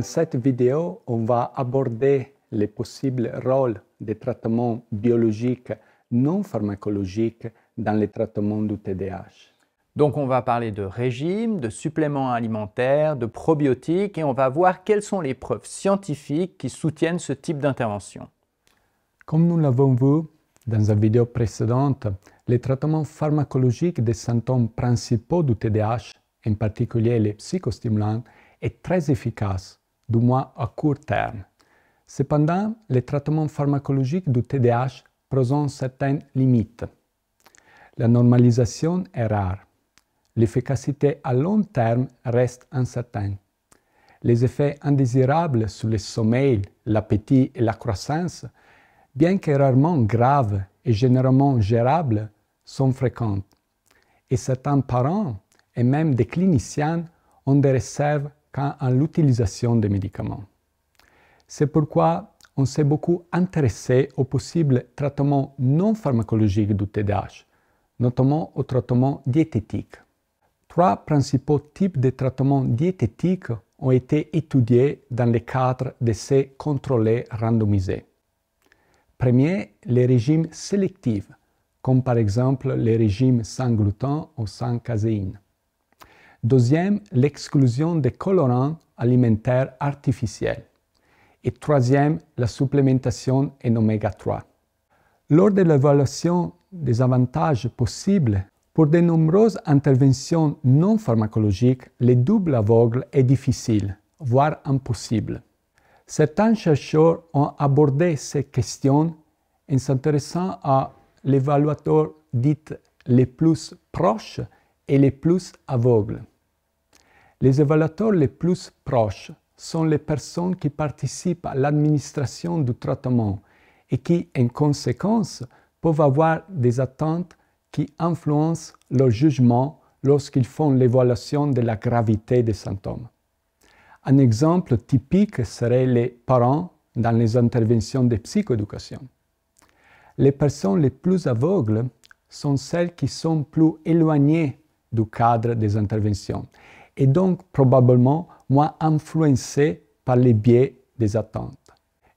Dans cette vidéo, on va aborder les possibles rôles des traitements biologiques non pharmacologiques dans les traitements du TDAH. Donc on va parler de régime, de suppléments alimentaires, de probiotiques et on va voir quelles sont les preuves scientifiques qui soutiennent ce type d'intervention. Comme nous l'avons vu dans une vidéo précédente, les traitements pharmacologiques des symptômes principaux du TDAH, en particulier les psychostimulants, est très efficace, du moins à court terme. Cependant, les traitements pharmacologiques du TDAH présentent certaines limites. La normalisation est rare. L'efficacité à long terme reste incertaine. Les effets indésirables sur le sommeil, l'appétit et la croissance, bien que rarement graves et généralement gérables, sont fréquents. Et certains parents et même des cliniciens ont des réserves quant à l'utilisation des médicaments. C'est pourquoi on s'est beaucoup intéressé aux possibles traitements non pharmacologiques du TDAH, notamment aux traitements diététiques. 3 principaux types de traitements diététiques ont été étudiés dans le cadre d'essais contrôlés randomisés. Premier, les régimes sélectifs, comme par exemple les régimes sans gluten ou sans caséine. Deuxième, l'exclusion des colorants alimentaires artificiels. Et troisième, la supplémentation en oméga 3. Lors de l'évaluation des avantages possibles, pour de nombreuses interventions non pharmacologiques, le double aveugle est difficile, voire impossible. Certains chercheurs ont abordé ces questions en s'intéressant à l'évaluateur dit les plus proches et les plus aveugles. Les évaluateurs les plus proches sont les personnes qui participent à l'administration du traitement et qui, en conséquence, peuvent avoir des attentes qui influencent leur jugement lorsqu'ils font l'évaluation de la gravité des symptômes. Un exemple typique serait les parents dans les interventions de psychoéducation. Les personnes les plus aveugles sont celles qui sont plus éloignées du cadre des interventions et donc probablement moins influencées par les biais des attentes.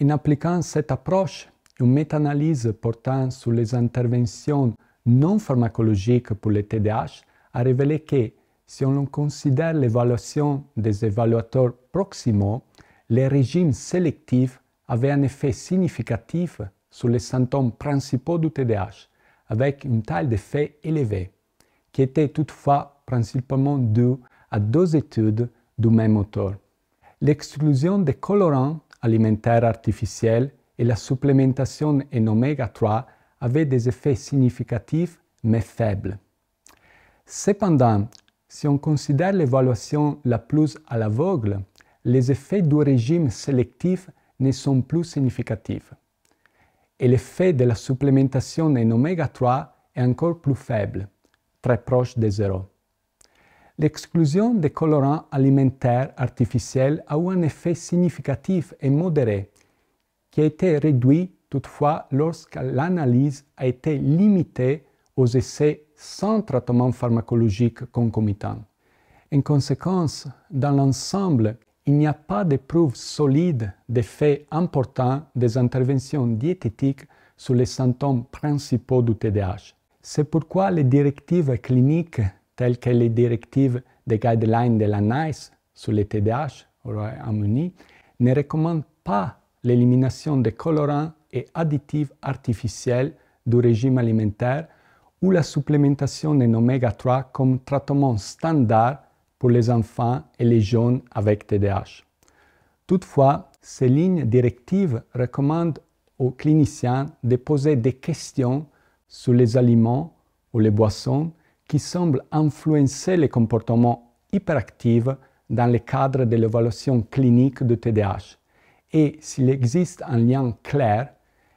En appliquant cette approche, une méta-analyse portant sur les interventions non pharmacologiques pour le TDAH a révélé que, si on considère l'évaluation des évaluateurs proximaux, les régimes sélectifs avaient un effet significatif sur les symptômes principaux du TDAH, avec une taille d'effet élevée, qui était toutefois principalement due à 2 études du même auteur. L'exclusion des colorants alimentaires artificiels et la supplémentation en oméga 3 avaient des effets significatifs mais faibles. Cependant, si on considère l'évaluation la plus à l'aveugle, les effets du régime sélectif ne sont plus significatifs. Et l'effet de la supplémentation en oméga 3 est encore plus faible, très proche de 0. L'exclusion des colorants alimentaires artificiels a eu un effet significatif et modéré, qui a été réduit toutefois lorsque l'analyse a été limitée aux essais sans traitement pharmacologique concomitant. En conséquence, dans l'ensemble, il n'y a pas de preuves solides d'effets importants des interventions diététiques sur les symptômes principaux du TDAH. C'est pourquoi les directives cliniques, telles que les directives des guidelines de la NICE sur le TDAH au Royaume-Uni, ne recommandent pas l'élimination des colorants et additifs artificiels du régime alimentaire ou la supplémentation en oméga 3 comme traitement standard pour les enfants et les jeunes avec TDAH. Toutefois, ces lignes directives recommandent aux cliniciens de poser des questions sur les aliments ou les boissons qui semblent influencer les comportements hyperactifs dans le cadre de l'évaluation clinique du TDAH. Et s'il existe un lien clair,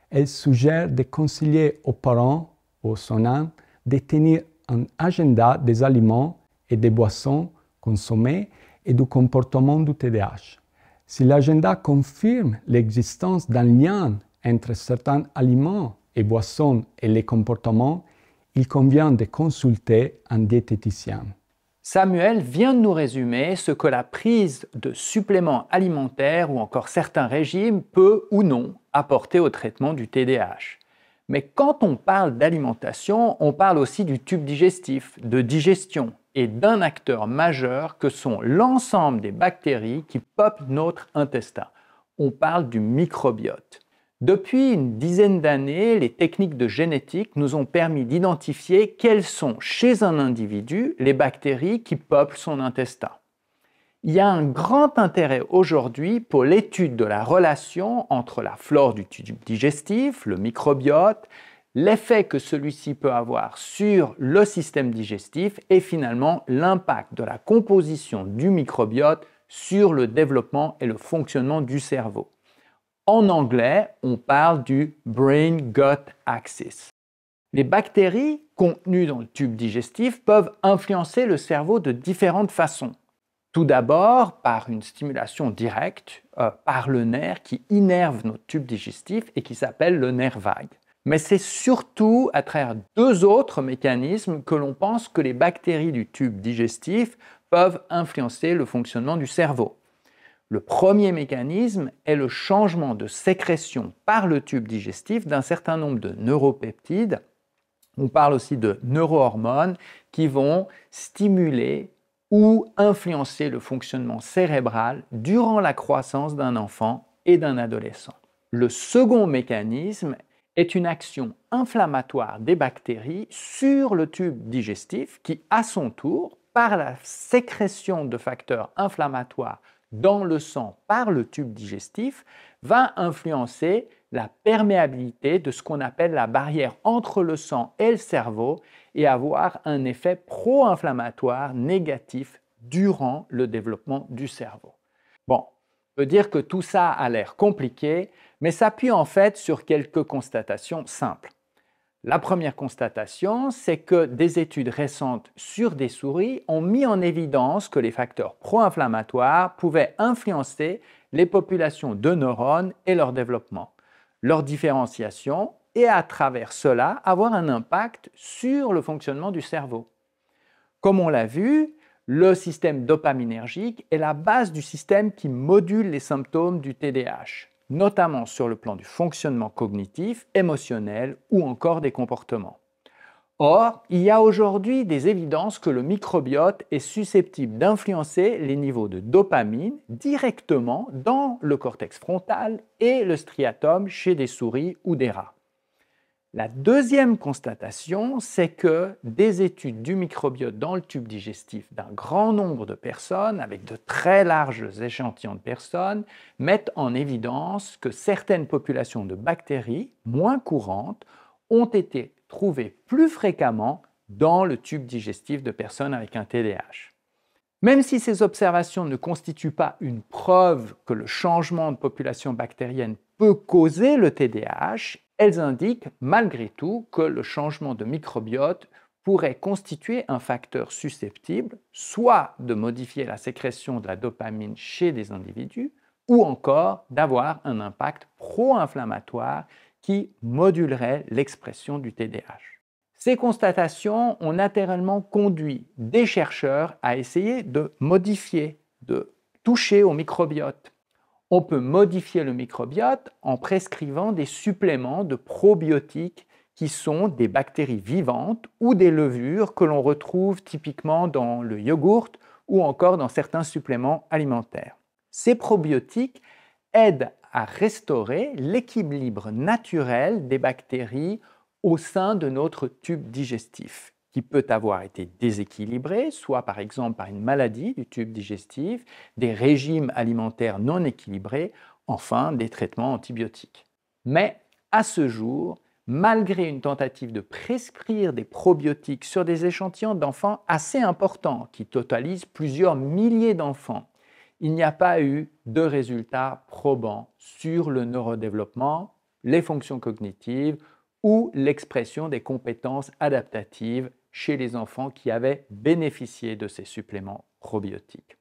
elle suggère de conseiller aux parents ou aux soignants de tenir un agenda des aliments et des boissons consommés et du comportement du TDAH. Si l'agenda confirme l'existence d'un lien entre certains aliments et boissons et les comportements, il convient de consulter un diététicien. Samuel vient de nous résumer ce que la prise de suppléments alimentaires ou encore certains régimes peut ou non apporter au traitement du TDAH. Mais quand on parle d'alimentation, on parle aussi du tube digestif, de digestion et d'un acteur majeur que sont l'ensemble des bactéries qui peuplent notre intestin. On parle du microbiote. Depuis une dizaine d'années, les techniques de génétique nous ont permis d'identifier quelles sont chez un individu les bactéries qui peuplent son intestin. Il y a un grand intérêt aujourd'hui pour l'étude de la relation entre la flore du tube digestif, le microbiote, l'effet que celui-ci peut avoir sur le système digestif et finalement l'impact de la composition du microbiote sur le développement et le fonctionnement du cerveau. En anglais, on parle du brain-gut axis. Les bactéries contenues dans le tube digestif peuvent influencer le cerveau de différentes façons. Tout d'abord, par une stimulation directe, par le nerf qui innerve notre tube digestif et qui s'appelle le nerf vague. Mais c'est surtout à travers deux autres mécanismes que l'on pense que les bactéries du tube digestif peuvent influencer le fonctionnement du cerveau. Le premier mécanisme est le changement de sécrétion par le tube digestif d'un certain nombre de neuropeptides. On parle aussi de neurohormones qui vont stimuler ou influencer le fonctionnement cérébral durant la croissance d'un enfant et d'un adolescent. Le second mécanisme est une action inflammatoire des bactéries sur le tube digestif qui, à son tour, par la sécrétion de facteurs inflammatoires dans le sang par le tube digestif, va influencer la perméabilité de ce qu'on appelle la barrière entre le sang et le cerveau et avoir un effet pro-inflammatoire négatif durant le développement du cerveau. Bon, on peut dire que tout ça a l'air compliqué, mais s'appuie en fait sur quelques constatations simples. La première constatation, c'est que des études récentes sur des souris ont mis en évidence que les facteurs pro-inflammatoires pouvaient influencer les populations de neurones et leur développement, leur différenciation et à travers cela avoir un impact sur le fonctionnement du cerveau. Comme on l'a vu, le système dopaminergique est la base du système qui module les symptômes du TDAH, notamment sur le plan du fonctionnement cognitif, émotionnel ou encore des comportements. Or, il y a aujourd'hui des évidences que le microbiote est susceptible d'influencer les niveaux de dopamine directement dans le cortex frontal et le striatum chez des souris ou des rats. La deuxième constatation, c'est que des études du microbiote dans le tube digestif d'un grand nombre de personnes, avec de très larges échantillons de personnes, mettent en évidence que certaines populations de bactéries moins courantes ont été trouvées plus fréquemment dans le tube digestif de personnes avec un TDAH. Même si ces observations ne constituent pas une preuve que le changement de population bactérienne peut causer le TDAH, elles indiquent malgré tout que le changement de microbiote pourrait constituer un facteur susceptible soit de modifier la sécrétion de la dopamine chez des individus ou encore d'avoir un impact pro-inflammatoire qui modulerait l'expression du TDAH. Ces constatations ont naturellement conduit des chercheurs à essayer de modifier, de toucher au microbiote. On peut modifier le microbiote en prescrivant des suppléments de probiotiques qui sont des bactéries vivantes ou des levures que l'on retrouve typiquement dans le yogourt ou encore dans certains suppléments alimentaires. Ces probiotiques aident à restaurer l'équilibre naturel des bactéries au sein de notre tube digestif, qui peut avoir été déséquilibré, soit par exemple par une maladie du tube digestif, des régimes alimentaires non équilibrés, enfin des traitements antibiotiques. Mais à ce jour, malgré une tentative de prescrire des probiotiques sur des échantillons d'enfants assez importants, qui totalisent plusieurs milliers d'enfants, il n'y a pas eu de résultats probants sur le neurodéveloppement, les fonctions cognitives ou l'expression des compétences adaptatives chez les enfants qui avaient bénéficié de ces suppléments probiotiques.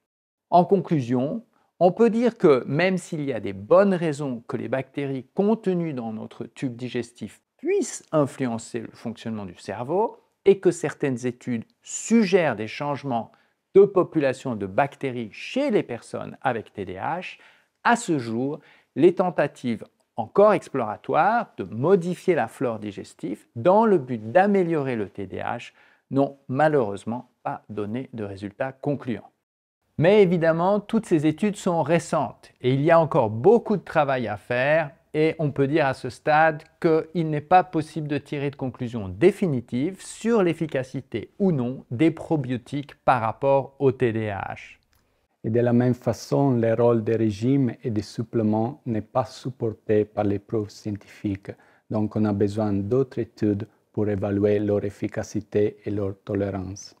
En conclusion, on peut dire que même s'il y a des bonnes raisons que les bactéries contenues dans notre tube digestif puissent influencer le fonctionnement du cerveau et que certaines études suggèrent des changements de population de bactéries chez les personnes avec TDAH, à ce jour, les tentatives encore exploratoires de modifier la flore digestive dans le but d'améliorer le TDAH n'ont malheureusement pas donné de résultats concluants. Mais évidemment, toutes ces études sont récentes et il y a encore beaucoup de travail à faire et on peut dire à ce stade qu'il n'est pas possible de tirer de conclusions définitives sur l'efficacité ou non des probiotiques par rapport au TDAH. Et de la même façon, le rôle des régimes et des suppléments n'est pas supporté par les preuves scientifiques, donc on a besoin d'autres études pour évaluer leur efficacité et leur tolérance.